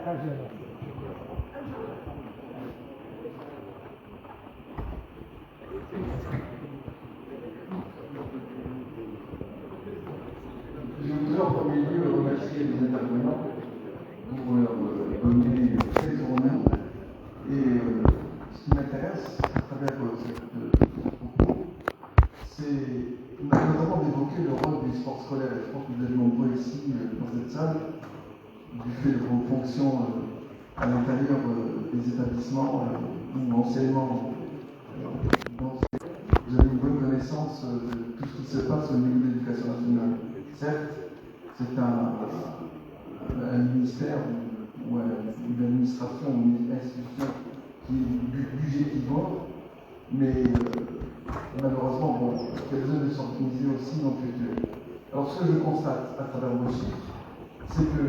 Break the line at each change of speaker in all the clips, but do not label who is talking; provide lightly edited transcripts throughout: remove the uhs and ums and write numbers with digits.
Je voudrais en premier lieu remercier les intervenants pour leur donner très tournant. Et ce qui m'intéresse à travers ce propos, c'est notamment d'évoquer le rôle du sport scolaire. Je pense que vous êtes nombreux ici dans cette salle, du fait de vos fonctions à l'intérieur des établissements ou enseignement. Vous avez une bonne connaissance de tout ce qui se passe au niveau de l'éducation nationale. Certes, c'est un ministère ou une administration ou une institution qui est budgétivore, mais malheureusement, quelques-uns de s'organiser aussi dans le futur. Alors, ce que je constate à travers vos chiffres, c'est que,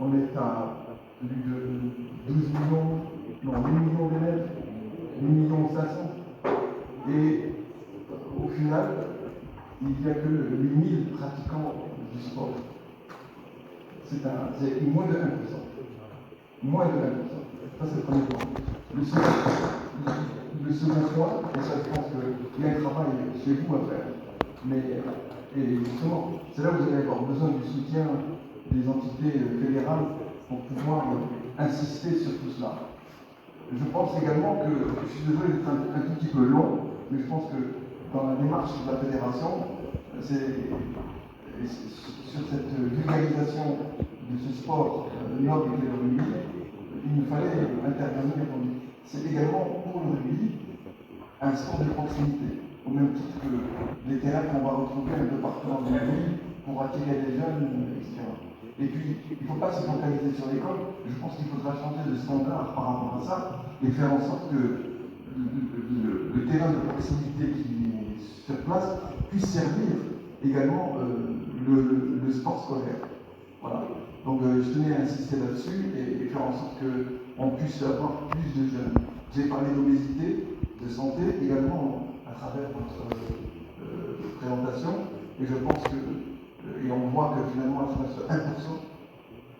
on est à plus de 12 millions, non, 8 millions d'élèves, 8 millions 500, et au final, il n'y a que 8000 pratiquants du sport. C'est moins de 1%. Moins de 1%. Ça, c'est le premier point. Le second point, et ça, je pense qu'il y a un travail chez vous à faire. Et justement, c'est là où vous allez avoir besoin du soutien des entités fédérales pour pouvoir insister sur tout cela. Je pense également que, je suis désolé d'être un tout petit peu long, mais je pense que dans la démarche de la fédération, sur cette vulgarisation de ce sport noble qu'est le rugby, il nous fallait intervenir. C'est également pour le rugby un sport de proximité, au même titre que les terrains qu'on va retrouver un peu partout dans le pays pour attirer les jeunes, etc. Et puis, il ne faut pas se focaliser sur l'école. Je pense qu'il faudra changer de standard par rapport à ça et faire en sorte que le terrain de proximité qui est sur place puisse servir également le sport scolaire. Voilà. Donc, je tenais à insister là-dessus et faire en sorte qu'on puisse avoir plus de jeunes. J'ai parlé d'obésité, de santé également à travers votre présentation, et je pense que, et on voit que finalement, ce 1%,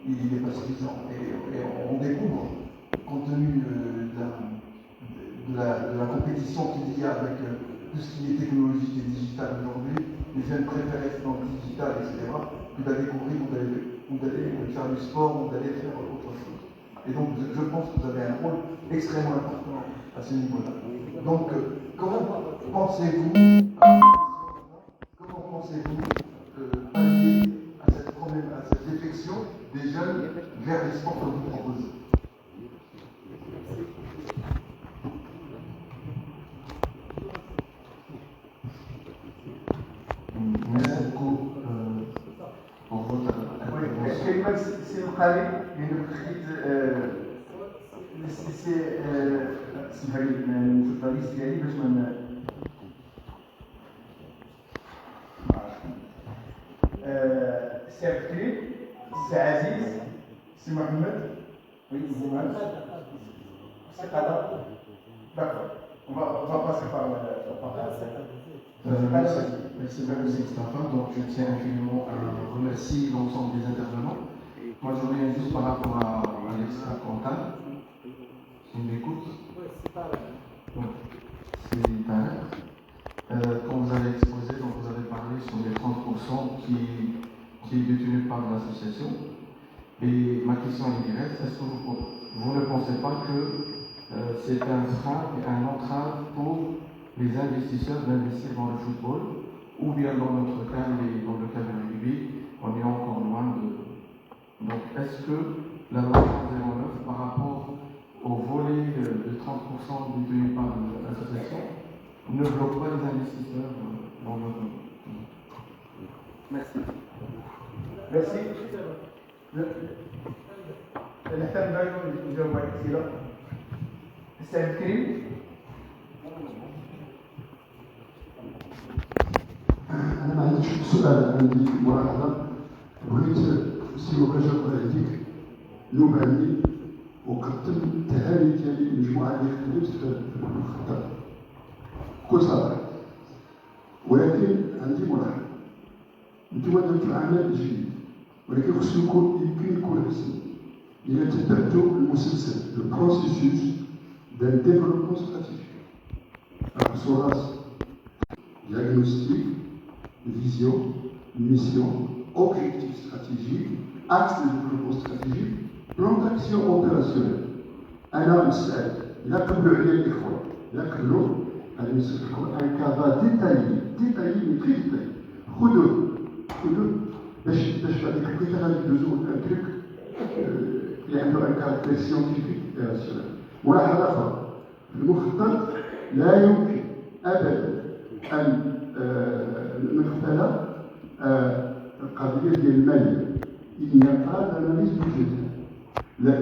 il n'est pas suffisant. Et on découvre, compte tenu de la compétition qu'il y a avec tout ce qui est technologique et digital aujourd'hui, les jeunes préfèrent être dans le digital, etc., que d'aller courir ou d'aller faire du sport ou d'aller faire autre chose. Et donc, je pense que vous avez un rôle extrêmement important à ce niveau-là. Donc, comment pensez-vous pallier à cette problème, à cette défection des jeunes vers les sports que vous proposez?
Merci beaucoup pour votre intervention.
كلمة سي القاري لأنه خديت اسمها لي نشوف الرئيس ديالي باش ما سي عبد الكريم سي عزيز سي محمد وي زمان سي قدر داكور on va passer par
Merci beaucoup, Stéphane. Donc, je tiens infiniment à remercier l'ensemble des intervenants. Moi, je reviens juste par rapport à l'extra comptable. Qui m'écoute. Donc, c'est quand vous avez exposé, donc vous avez parlé sur les 30% qui est détenu par l'association. Et ma question est directe, est-ce que vous ne pensez pas que c'est un frein et un entrave pour les investisseurs d'investir dans le football, ou bien dans notre cas, dans le cas du rugby, on est encore loin de... Donc, est-ce que la loi 09, par rapport au volet de 30% détenu par l'association, ne bloque pas les investisseurs dans notre...
Merci. Merci. نحتاج دائما نجاوب على الأسئلة. السيد الكريم.
أنا ما عنديش سؤال، عندي ملاحظة. بغيت سي مباشر عليك نبالي وقدم تهاني ديالي للمجموعة اللي خدمت في الخطة بكل صراحة، ولكن عندي ملاحظة. أنتم درتوا عمل جيد ولكن خصو يمكن يكون أحسن إلا تبعتو المسلسل البروسيسوس ديال ديفلوبمون ستراتيجيك خصو راس diagnostic, vision, mission, objectif stratégique, axe de développement stratégique, plan d'action opérationnel. أنا مسأل إلا قبلوا عليا الإخوة إلا قبلوا غادي نسلك لكم ان كافا ديتايي مي تري ديتايي خذوه باش هذيك الوقيته غادي ندوزو ان تريك اللي عنده ان كاركتير سيونتيفيك اوبيراسيونيل. ملاحظة أخرى في المخطط لا يمكن أبدا أن نغفل القضية ديال المالية. Il n'y a pas d'analyse budgétaire. Le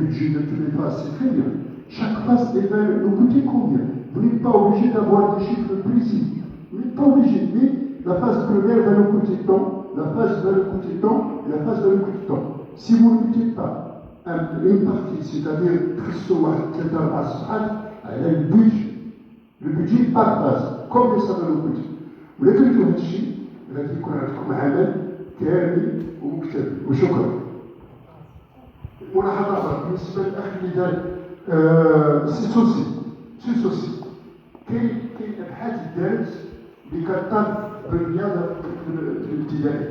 budget de tous les phases, c'est très bien. Chaque phase nous coûte combien? Vous n'êtes pas obligé d'avoir des chiffres précis. Vous n'êtes pas obligé. Mais la phase première va nous coûter tant, la phase va nous coûter tant, et la phase va nous coûter tant. Si vous ne mettez pas une partie, c'est-à-dire elle a le budget par phase, combien ça va nous coûter? ولكن هذا الشيء غادي يكون عندكم عمل كامل ومكتمل. وشكرا. ملاحظة أخرى بالنسبة للأخ اللي قال سوسي كاين أبحاث دارت اللي كتطالب بالرياضة في الابتدائي.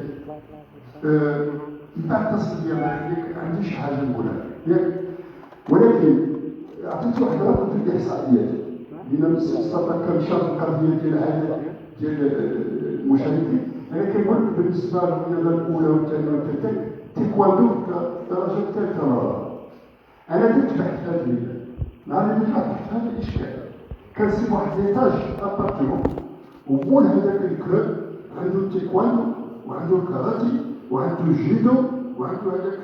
من بعد تصل ديال ما عنديش حاجة نقولها ياك، ولكن عطيت واحد الرقم في الإحصائيات لأن استطاع شرح القضية ديال العدد ديال المشاركين. أنا كنقول بالنسبة للرياضة الأولى والثانية والثالثة تيكواندو في الدرجة الثالثة مرة. أنا درت بحث هذا الليلة، نهار اللي فات بحث هذا الإشكال. كنسيب واحد ليطاج أبارتمون ومول هذاك الكلوب عنده التيكواندو وعنده الكاراتي وعنده الجيدو وعنده هذاك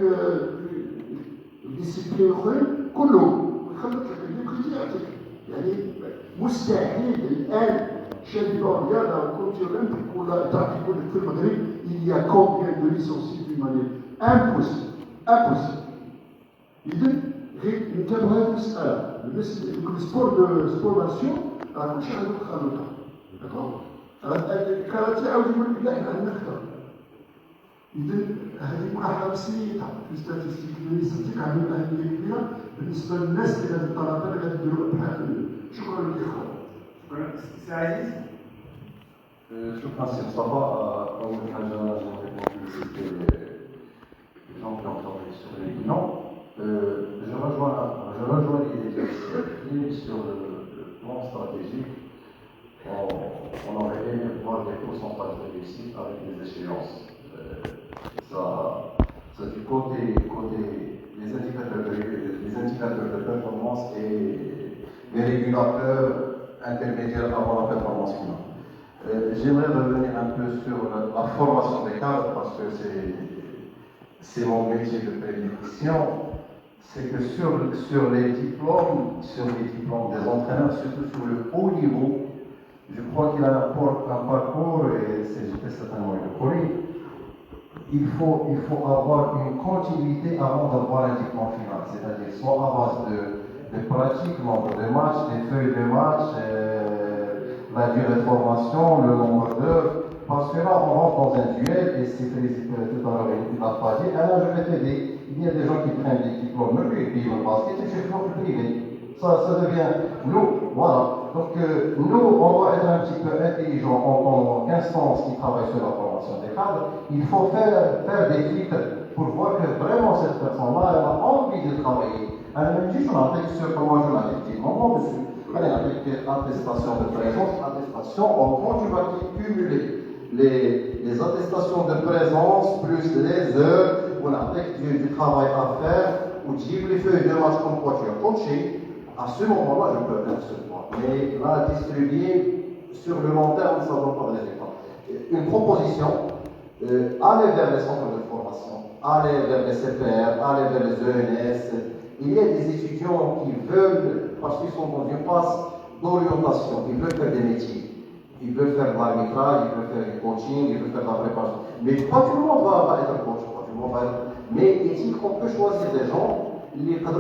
الديسيبلين الأخرين كلهم يخلط لك اللي بغيتي يعطيك. يعني مستحيل الآن champion رياضة كونتي أولمبيك ولا تعطي يقول لك في المغرب il y a combien de licenciés d'une manière impossible. إذن غير نتابعوا هذه المسألة. بالنسبة للسبور ناسيون راه كلشي عنده الخلطة. الكاراتيه عاود يقول لك لا حنا عندنا أكثر. إذن هذه ملاحظة بسيطة في ستاتستيك اللي عندهم أهمية كبيرة بالنسبة للناس ديال هذه الطلبة اللي غادي يديروا أبحاث. شكرا للإخوة.
سي عزيز.
شكرا سي مصطفى. أول حاجة féliciter les gens qui ont travaillé sur les bilans. Je rejoins l'idée sur le plan stratégique. On aurait aimé voir des pourcentages de réussite avec des échéances. Ça du côté les indicateurs de performance et les régulateurs intermédiaires avant la performance finale. J'aimerais revenir un peu sur la formation des cadres parce que c'est mon métier de prédilection. C'est que sur les diplômes des entraîneurs, surtout sur le haut niveau, je crois qu'il a un parcours, et j'étais certainement le premier. Il faut avoir une continuité avant d'avoir un diplôme final, c'est-à-dire soit à base de pratique, nombre de matchs, des feuilles de match, la durée de formation, le nombre d'heures, parce que là on rentre dans un duel, et c'est tout à l'heure il n'a pas dit, alors je vais t'aider. Il y a des gens qui prennent des diplômes, mais puis ils vont basket et c'est toujours privé. Ça devient nous, voilà. Donc nous, on doit être un petit peu intelligent en tant qu'instance qui travaille sur la formation des cadres. Il faut faire des filtres pour voir que vraiment cette personne-là, elle a envie de travailler. Elle me dit, je m'attends sur comment je l'ai dit. Maman, monsieur, elle a fait attestation de présence, attestation, quand tu vas cumuler les attestations de présence plus les heures, on a du travail à faire, ou dire les feuilles de match comme quoi tu as coaché, à ce moment-là, je peux percevoir. Mais là, distribuer sur le long terme, ça ne donne pas de résultat. Une proposition, aller vers les centres de formation, aller vers les CPR, aller vers les ENS. Il y a des étudiants qui veulent, parce qu'ils sont dans une phase d'orientation, ils veulent faire des métiers. Ils veulent faire de l'arbitrage, ils veulent faire du coaching, ils veulent faire de la préparation. Mais pas tout le monde va être coach. Mais est-il qu'on peut choisir des gens qui peuvent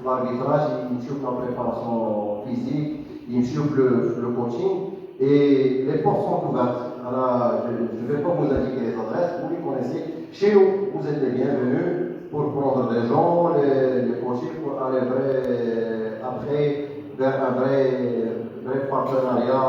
l'arbitrage, ils la préparation physique, ils le coaching, et les portes sont ouvertes. Alors, je ne vais pas vous indiquer les adresses, vous les connaissez. chez vous, vous êtes les bienvenus pour prendre des gens, les coacher pour aller après vers un vrai partenariat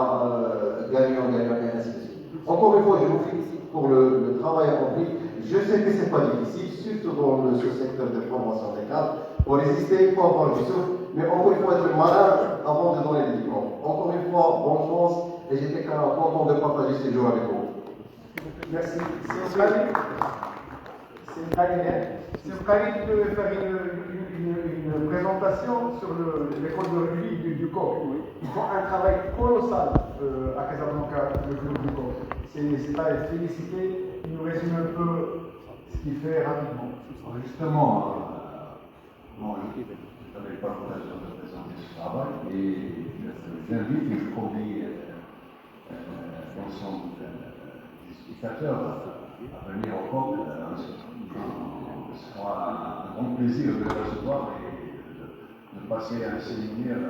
gagnant-gagnant et ainsi de suite. Encore une fois, je vous félicite pour le travail accompli. Je sais que ce n'est pas difficile, surtout dans ce secteur de formation des cadres. Pour résister, il faut avoir du souffle, mais encore une fois, être malin avant de donner les diplômes. Encore une fois, bonne chance, et j'étais content de partager ces jours avec vous.
Merci. C'est Khalid qui peut faire une présentation sur l'école de rugby du corps. Ils font un travail colossal à Casablanca, le club du corps. C'est à féliciter. Il nous résume un peu ce qu'il fait rapidement.
Justement, bon, je n'avais pas l'occasion de présenter ce travail et j'invite et je convie l'ensemble des spectateurs à venir au camp. Ce sera un grand plaisir de les recevoir et de passer un séminaire